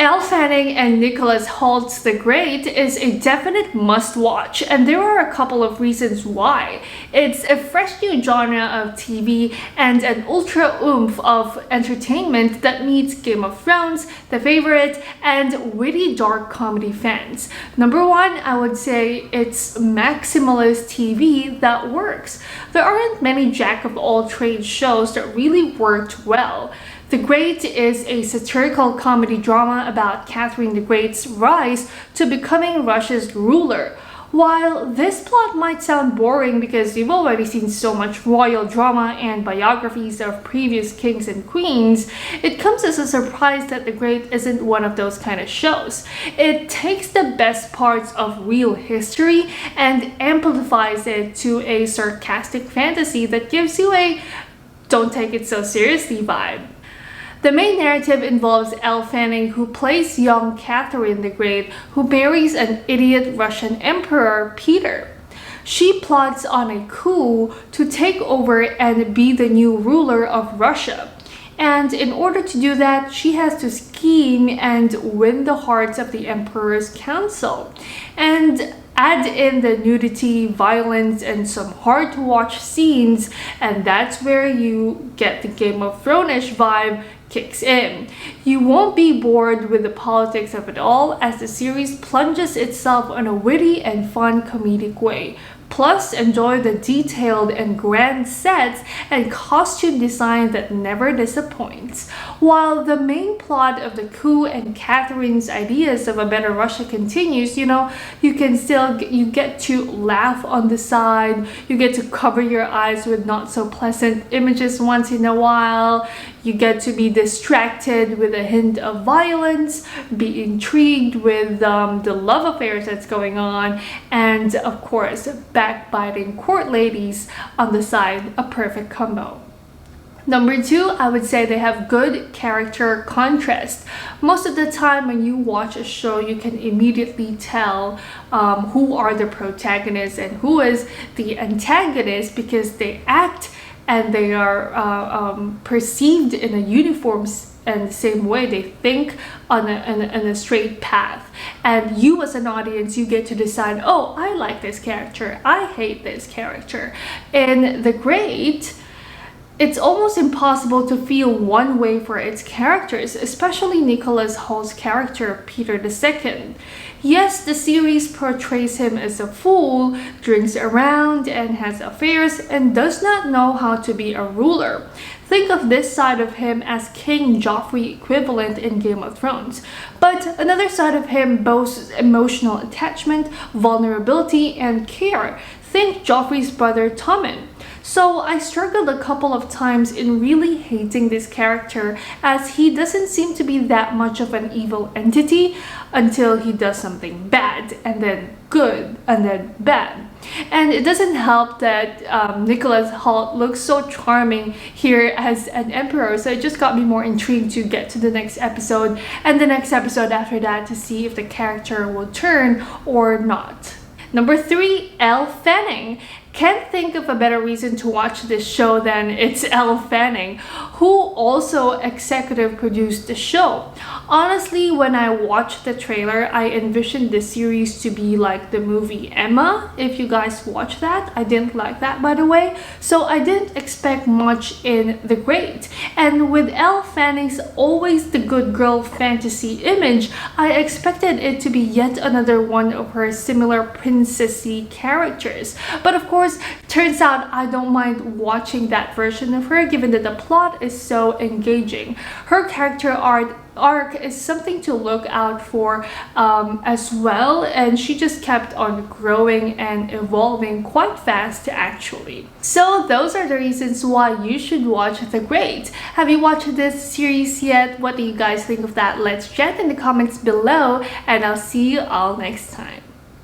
Elle Fanning and Nicholas Hoult's The Great is a definite must-watch, and there are a couple of reasons why. It's a fresh new genre of TV and an ultra oomph of entertainment that meets Game of Thrones, The Favorite, and witty dark comedy fans. Number one, I would say it's maximalist TV that works. There aren't many jack-of-all-trades shows that really worked well. The Great is a satirical comedy drama about Catherine the Great's rise to becoming Russia's ruler. While this plot might sound boring because you've already seen so much royal drama and biographies of previous kings and queens, it comes as a surprise that The Great isn't one of those kind of shows. It takes the best parts of real history and amplifies it to a sarcastic fantasy that gives you a "don't take it so seriously" vibe. The main narrative involves Elle Fanning, who plays young Catherine the Great, who marries an idiot Russian emperor, Peter. She plots on a coup to take over and be the new ruler of Russia. And in order to do that, she has to scheme and win the hearts of the emperor's council. And add in the nudity, violence, and some hard-to-watch scenes, and that's where you get the Game of Thrones-ish vibe kicks in. You won't be bored with the politics of it all, as the series plunges itself in a witty and fun comedic way. Plus, enjoy the detailed and grand sets and costume design that never disappoints. While the main plot of the coup and Catherine's ideas of a better Russia continues, you get to laugh on the side, you get to cover your eyes with not so pleasant images once in a while, you get to be distracted with a hint of violence, be intrigued with the love affairs that's going on, and of course, backbiting court ladies on the side, a perfect combo. Number two, I would say they have good character contrast. Most of the time when you watch a show, you can immediately tell who are the protagonists and who is the antagonist because they act and they are perceived in a uniform and the same way. They think on a straight path, and you as an audience, you get to decide, oh, I like this character, I hate this character. In The Great, it's almost impossible to feel one way for its characters, especially Nicholas Hoult's character, Peter II. Yes, the series portrays him as a fool, drinks around and has affairs, and does not know how to be a ruler. Think of this side of him as King Joffrey equivalent in Game of Thrones. But another side of him boasts emotional attachment, vulnerability, and care. Think Joffrey's brother Tommen. So I struggled a couple of times in really hating this character, as he doesn't seem to be that much of an evil entity until he does something bad, and then good, and then bad. And it doesn't help that Nicholas Hoult looks so charming here as an emperor, so it just got me more intrigued to get to the next episode and the next episode after that to see if the character will turn or not. Number three, Elle Fanning. Can't think of a better reason to watch this show than it's Elle Fanning, who also executive produced the show. Honestly, when I watched the trailer, I envisioned the series to be like the movie Emma. If you guys watch that, I didn't like that, by the way. So I didn't expect much in The Great. And with Elle Fanning's always the good girl fantasy image, I expected it to be yet another one of her similar princessy characters. But of course, turns out I don't mind watching that version of her, given that the plot is so engaging. Her character arc is something to look out for as well, and she just kept on growing and evolving quite fast actually. So those are the reasons why you should watch The Great. Have you watched this series yet? What do you guys think of that? Let's chat in the comments below, and I'll see you all next time.